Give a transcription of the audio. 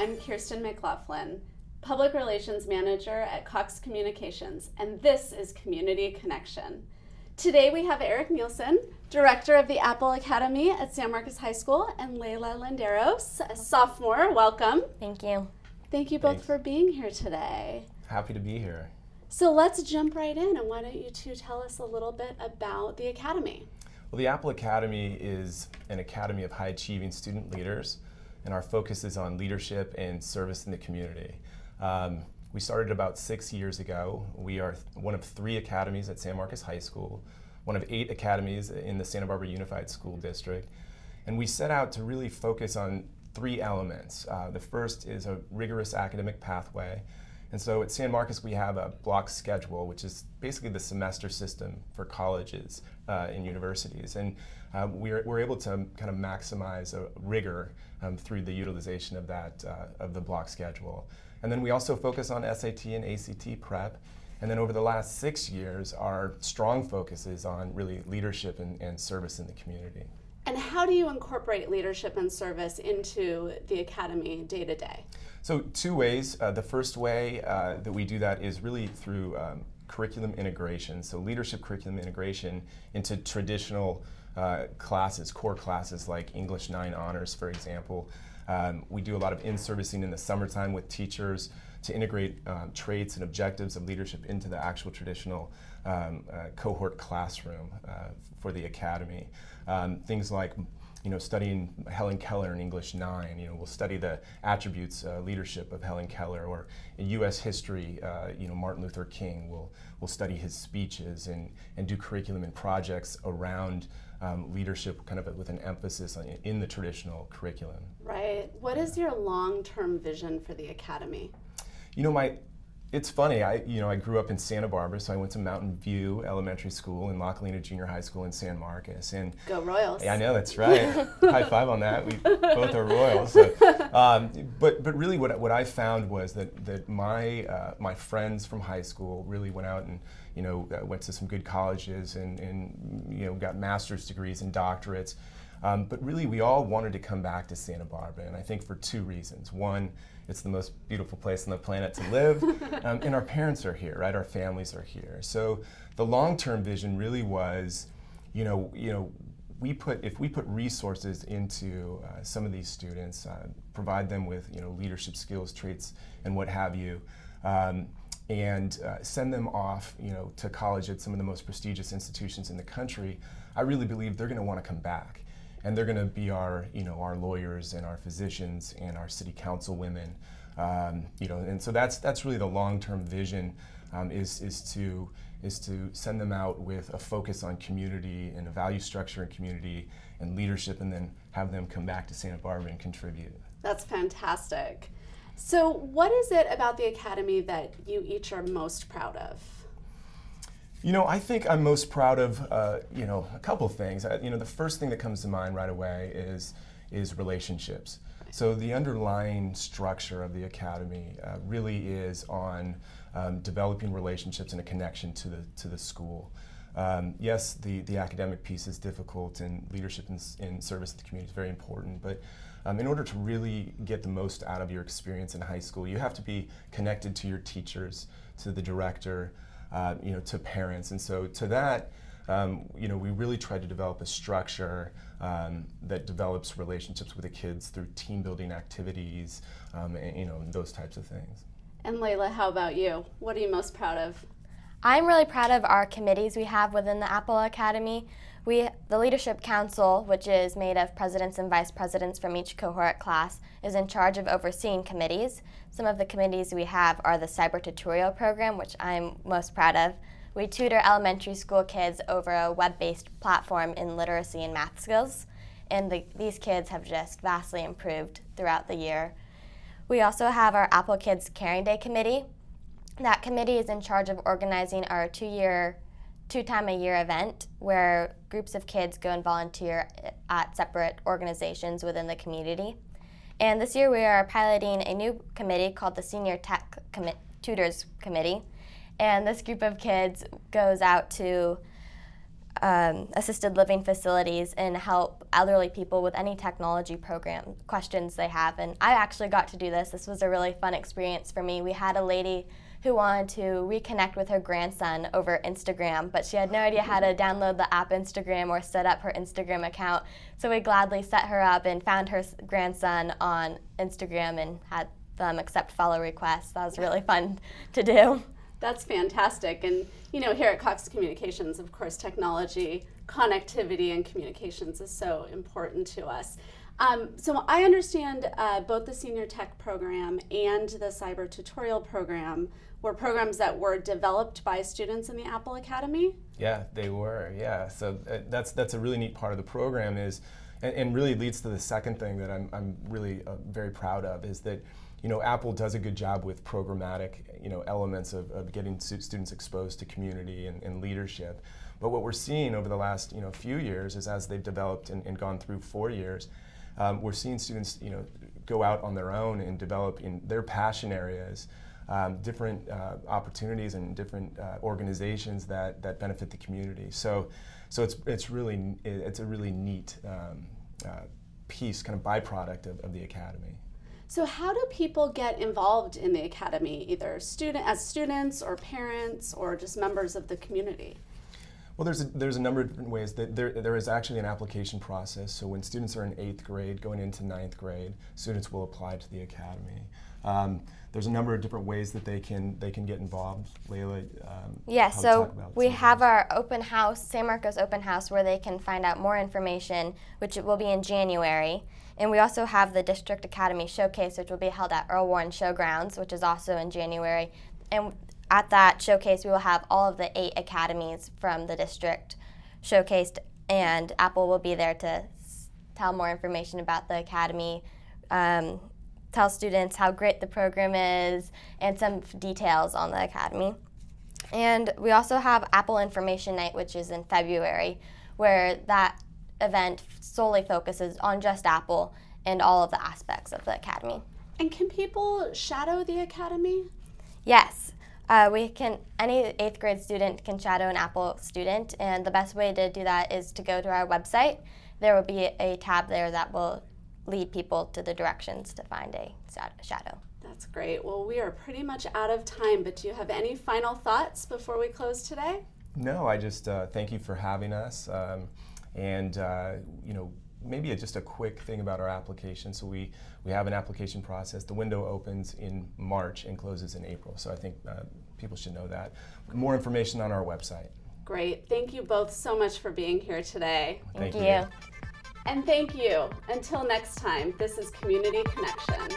I'm Kirsten McLaughlin, Public Relations Manager at Cox Communications, and this is Community Connection. Today we have Eric Nielsen, Director of the AAPLE Academy at San Marcos High School, and Layla Landeros, a sophomore. Welcome. Thank you. Thank you both for being here today. Happy to be here. So let's jump right in, and why don't you two tell us a little bit about the Academy? Well, the AAPLE Academy is an academy of high-achieving student leaders, and our focus is on leadership and service in the community. We started about 6 years ago. We are one of 3 academies at San Marcos High School, one of 8 academies in the Santa Barbara Unified School District, and we set out to really focus on 3 elements. The first is a rigorous academic pathway, and so at San Marcos we have a block schedule, which is basically the semester system for colleges and universities, and we're able to kind of maximize rigor through the utilization of that of the block schedule. And then we also focus on SAT and ACT prep. And then over the last 6 years, our strong focus is on really leadership and service in the community. And how do you incorporate leadership and service into the Academy day to day? So 2 ways. The first way that we do that is really through curriculum integration. So leadership curriculum integration into traditional classes, core classes like English 9 honors, for example. We do a lot of in-servicing in the summertime with teachers to integrate traits and objectives of leadership into the actual traditional cohort classroom for the academy. Things like, studying Helen Keller in English 9. We'll study the attributes, leadership of Helen Keller, or in U.S. history, Martin Luther King. We'll study his speeches and do curriculum and projects around leadership, kind of with an emphasis in the traditional curriculum. Right. What is your long-term vision for the Academy? It's funny. I grew up in Santa Barbara, so I went to Mountain View Elementary School and La Colina Junior High School in San Marcos. And go Royals! Yeah, I know, that's right. High five on that. We both are Royals. So, but really, what I found was that my friends from high school really went out and went to some good colleges and got master's degrees and doctorates. But really, we all wanted to come back to Santa Barbara, and I think for 2 reasons. One, it's the most beautiful place on the planet to live, and our parents are here, right? Our families are here. So the long-term vision really was, if we put resources into some of these students, provide them with leadership skills, traits, and what have you, and send them off to college at some of the most prestigious institutions in the country, I really believe they're going to want to come back. And they're going to be our lawyers and our physicians and our city council women, and so that's really the long-term vision, is to send them out with a focus on community and a value structure in community and leadership, and then have them come back to Santa Barbara and contribute. That's fantastic. So, what is it about the Academy that you each are most proud of? I think I'm most proud of, a couple things. The first thing that comes to mind right away is relationships. So the underlying structure of the Academy really is on developing relationships and a connection to the school. Yes, the academic piece is difficult, and leadership and service to the community is very important, but in order to really get the most out of your experience in high school, you have to be connected to your teachers, to the director, to parents. And so to that, we really try to develop a structure that develops relationships with the kids through team building activities, and those types of things. And Layla, how about you? What are you most proud of? I'm really proud of our committees we have within the AAPLE Academy. The Leadership Council, which is made of presidents and vice presidents from each cohort class, is in charge of overseeing committees. Some of the committees we have are the Cyber Tutorial Program, which I'm most proud of. We tutor elementary school kids over a web-based platform in literacy and math skills, and these kids have just vastly improved throughout the year. We also have our AAPLE Kids Caring Day Committee. That committee is in charge of organizing our 2-time-a-year event where groups of kids go and volunteer at separate organizations within the community. And this year we are piloting a new committee called the Senior Tech Tutors Committee. And this group of kids goes out to assisted living facilities and help elderly people with any technology program questions they have. And I actually got to do this. This was a really fun experience for me. We had a lady who wanted to reconnect with her grandson over Instagram, but she had no idea how to download the app Instagram or set up her Instagram account. So we gladly set her up and found her grandson on Instagram and had them accept follow requests. That was really fun to do. That's fantastic. And here at Cox Communications, of course, technology, connectivity, and communications is so important to us. So I understand both the Senior Tech program and the Cyber Tutorial program were programs that were developed by students in the AAPLE Academy? Yeah, they were, yeah. So that's a really neat part of the program is, and really leads to the second thing that I'm really very proud of is that AAPLE does a good job with programmatic elements of getting students exposed to community and leadership. But what we're seeing over the last few years is as they've developed and gone through 4 years, we're seeing students go out on their own and develop in their passion areas different opportunities and different organizations that benefit the community. So it's a really neat piece, kind of byproduct of the Academy. So how do people get involved in the Academy, either as students or parents or just members of the community? Well, there's a number of different ways. There is actually an application process. So when students are in 8th grade going into 9th grade, students will apply to the Academy. There's a number of different ways that they can get involved. Layla, yeah, so we have our open house, San Marcos open house, where they can find out more information, which will be in January. And we also have the District Academy Showcase, which will be held at Earl Warren Showgrounds, which is also in January. And at that showcase, we will have all of the 8 academies from the district showcased, and AAPLE will be there to tell more information about the academy, tell students how great the program is, and some details on the academy. And we also have AAPLE Information Night, which is in February, where that event solely focuses on just AAPLE and all of the aspects of the academy. And can people shadow the academy? Yes. Any 8th grade student can shadow an AAPLE student, and the best way to do that is to go to our website. There will be a tab there that will lead people to the directions to find a shadow. That's great. Well, we are pretty much out of time, but do you have any final thoughts before we close today? No, I just thank you for having us. Maybe just a quick thing about our application. So we have an application process. The window opens in March and closes in April. So I think people should know that. More information on our website. Great. Thank you both so much for being here today. Thank you. And thank you. Until next time, this is Community Connection.